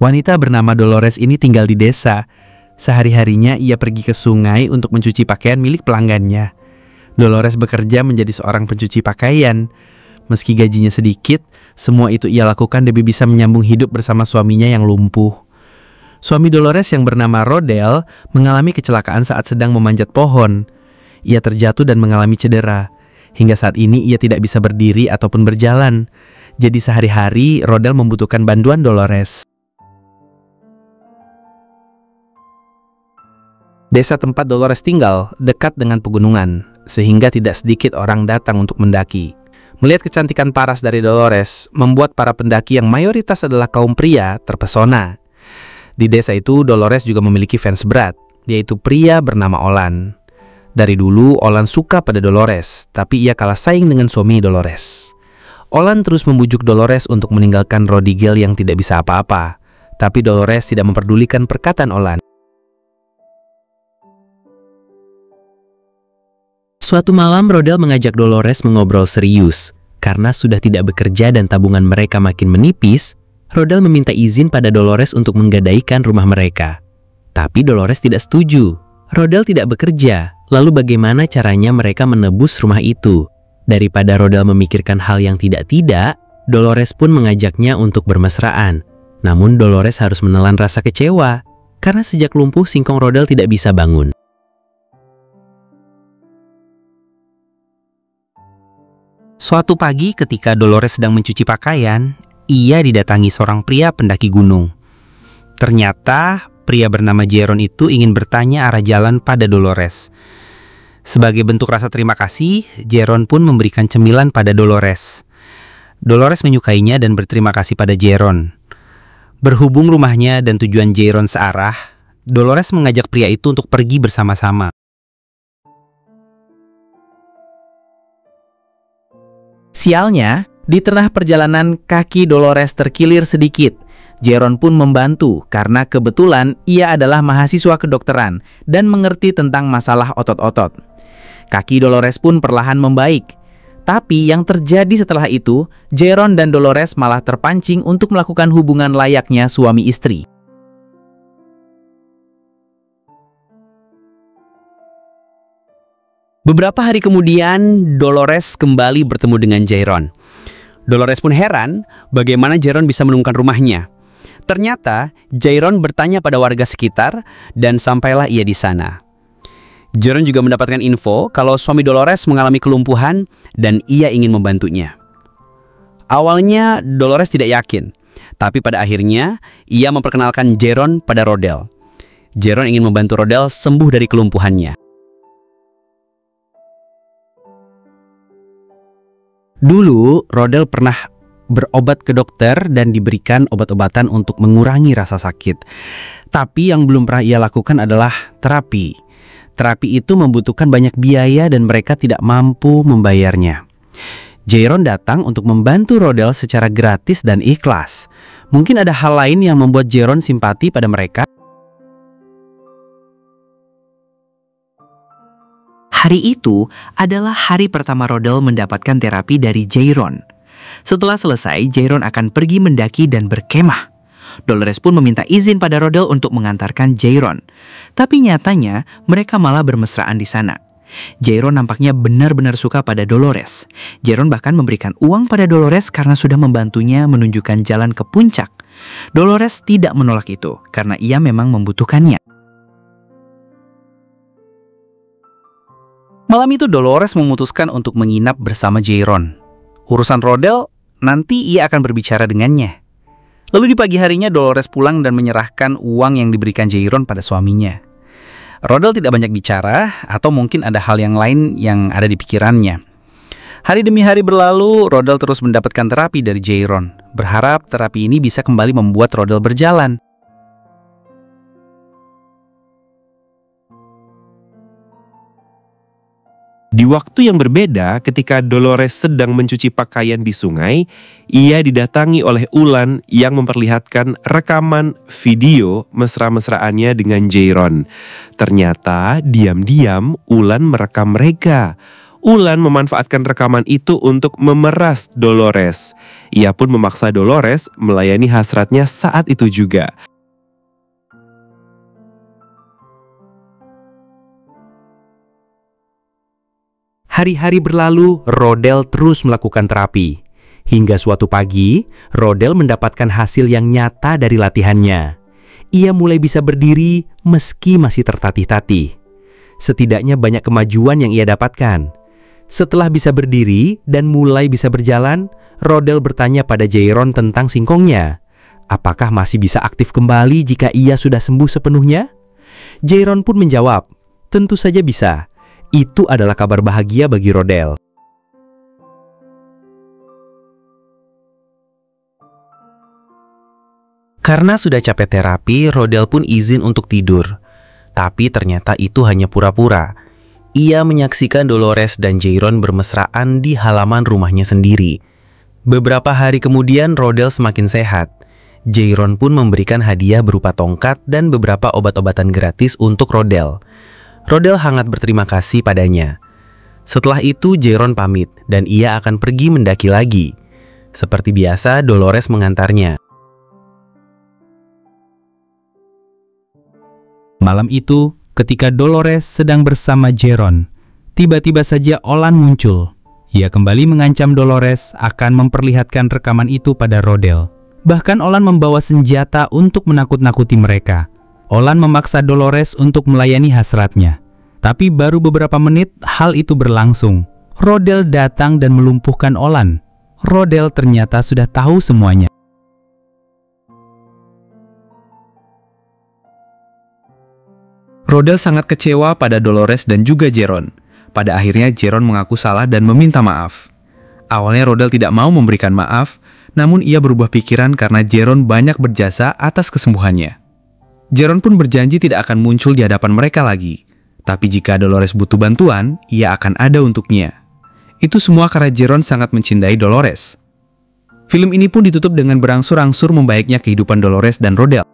Wanita bernama Dolores ini tinggal di desa. Sehari-harinya ia pergi ke sungai untuk mencuci pakaian milik pelanggannya. Dolores bekerja menjadi seorang pencuci pakaian. Meski gajinya sedikit, semua itu ia lakukan demi bisa menyambung hidup bersama suaminya yang lumpuh. Suami Dolores yang bernama Rodel mengalami kecelakaan saat sedang memanjat pohon. Ia terjatuh dan mengalami cedera. Hingga saat ini ia tidak bisa berdiri ataupun berjalan. Jadi sehari-hari Rodel membutuhkan bantuan Dolores. Desa tempat Dolores tinggal dekat dengan pegunungan, sehingga tidak sedikit orang datang untuk mendaki. Melihat kecantikan paras dari Dolores, membuat para pendaki yang mayoritas adalah kaum pria terpesona. Di desa itu, Dolores juga memiliki fans berat, yaitu pria bernama Olan. Dari dulu, Olan suka pada Dolores, tapi ia kalah saing dengan suami Dolores. Olan terus membujuk Dolores untuk meninggalkan Rodigel yang tidak bisa apa-apa, tapi Dolores tidak memperdulikan perkataan Olan. Suatu malam, Rodel mengajak Dolores mengobrol serius. Karena sudah tidak bekerja dan tabungan mereka makin menipis, Rodel meminta izin pada Dolores untuk menggadaikan rumah mereka. Tapi Dolores tidak setuju. Rodel tidak bekerja, lalu bagaimana caranya mereka menebus rumah itu? Daripada Rodel memikirkan hal yang tidak-tidak, Dolores pun mengajaknya untuk bermesraan. Namun Dolores harus menelan rasa kecewa, karena sejak lumpuh singkong Rodel tidak bisa bangun. Suatu pagi ketika Dolores sedang mencuci pakaian, ia didatangi seorang pria pendaki gunung. Ternyata pria bernama Jeron itu ingin bertanya arah jalan pada Dolores. Sebagai bentuk rasa terima kasih, Jeron pun memberikan cemilan pada Dolores. Dolores menyukainya dan berterima kasih pada Jeron. Berhubung rumahnya dan tujuan Jeron searah, Dolores mengajak pria itu untuk pergi bersama-sama. Sialnya, di tengah perjalanan kaki Dolores terkilir sedikit. Jeron pun membantu karena kebetulan ia adalah mahasiswa kedokteran dan mengerti tentang masalah otot-otot. Kaki Dolores pun perlahan membaik. Tapi yang terjadi setelah itu, Jeron dan Dolores malah terpancing untuk melakukan hubungan layaknya suami istri. Beberapa hari kemudian, Dolores kembali bertemu dengan Jeron. Dolores pun heran bagaimana Jeron bisa menemukan rumahnya. Ternyata, Jeron bertanya pada warga sekitar dan sampailah ia di sana. Jeron juga mendapatkan info kalau suami Dolores mengalami kelumpuhan dan ia ingin membantunya. Awalnya, Dolores tidak yakin, tapi pada akhirnya ia memperkenalkan Jeron pada Rodel. Jeron ingin membantu Rodel sembuh dari kelumpuhannya. Dulu, Rodel pernah berobat ke dokter dan diberikan obat-obatan untuk mengurangi rasa sakit. Tapi yang belum pernah ia lakukan adalah terapi. Terapi itu membutuhkan banyak biaya dan mereka tidak mampu membayarnya. Jeron datang untuk membantu Rodel secara gratis dan ikhlas. Mungkin ada hal lain yang membuat Jeron simpati pada mereka. Hari itu adalah hari pertama Rodel mendapatkan terapi dari Jeron. Setelah selesai, Jeron akan pergi mendaki dan berkemah. Dolores pun meminta izin pada Rodel untuk mengantarkan Jeron. Tapi nyatanya, mereka malah bermesraan di sana. Jeron nampaknya benar-benar suka pada Dolores. Jeron bahkan memberikan uang pada Dolores karena sudah membantunya menunjukkan jalan ke puncak. Dolores tidak menolak itu karena ia memang membutuhkannya. Malam itu Dolores memutuskan untuk menginap bersama Jeron. Urusan Rodel, nanti ia akan berbicara dengannya. Lalu di pagi harinya Dolores pulang dan menyerahkan uang yang diberikan Jeron pada suaminya. Rodel tidak banyak bicara, atau mungkin ada hal yang lain yang ada di pikirannya. Hari demi hari berlalu, Rodel terus mendapatkan terapi dari Jeron. Berharap terapi ini bisa kembali membuat Rodel berjalan. Di waktu yang berbeda, ketika Dolores sedang mencuci pakaian di sungai, ia didatangi oleh Ulan yang memperlihatkan rekaman video mesra-mesraannya dengan Jeron. Ternyata, diam-diam Ulan merekam mereka. Ulan memanfaatkan rekaman itu untuk memeras Dolores. Ia pun memaksa Dolores melayani hasratnya saat itu juga. Hari-hari berlalu, Rodel terus melakukan terapi. Hingga suatu pagi, Rodel mendapatkan hasil yang nyata dari latihannya. Ia mulai bisa berdiri meski masih tertatih-tatih. Setidaknya banyak kemajuan yang ia dapatkan. Setelah bisa berdiri dan mulai bisa berjalan, Rodel bertanya pada Jairon tentang singkongnya. Apakah masih bisa aktif kembali jika ia sudah sembuh sepenuhnya? Jairon pun menjawab, tentu saja bisa. Itu adalah kabar bahagia bagi Rodel. Karena sudah capek terapi, Rodel pun izin untuk tidur. Tapi ternyata itu hanya pura-pura. Ia menyaksikan Dolores dan Jairon bermesraan di halaman rumahnya sendiri. Beberapa hari kemudian, Rodel semakin sehat. Jairon pun memberikan hadiah berupa tongkat dan beberapa obat-obatan gratis untuk Rodel. Rodel hangat berterima kasih padanya. Setelah itu, Jairon pamit dan ia akan pergi mendaki lagi. Seperti biasa, Dolores mengantarnya. Malam itu, ketika Dolores sedang bersama Jairon, tiba-tiba saja Olan muncul. Ia kembali mengancam Dolores akan memperlihatkan rekaman itu pada Rodel. Bahkan Olan membawa senjata untuk menakut-nakuti mereka. Olan memaksa Dolores untuk melayani hasratnya. Tapi baru beberapa menit hal itu berlangsung. Rodel datang dan melumpuhkan Olan. Rodel ternyata sudah tahu semuanya. Rodel sangat kecewa pada Dolores dan juga Jairon. Pada akhirnya Jairon mengaku salah dan meminta maaf. Awalnya Rodel tidak mau memberikan maaf, namun ia berubah pikiran karena Jairon banyak berjasa atas kesembuhannya. Jairon pun berjanji tidak akan muncul di hadapan mereka lagi. Tapi jika Dolores butuh bantuan, ia akan ada untuknya. Itu semua karena Jairon sangat mencintai Dolores. Film ini pun ditutup dengan berangsur-angsur membaiknya kehidupan Dolores dan Rodel.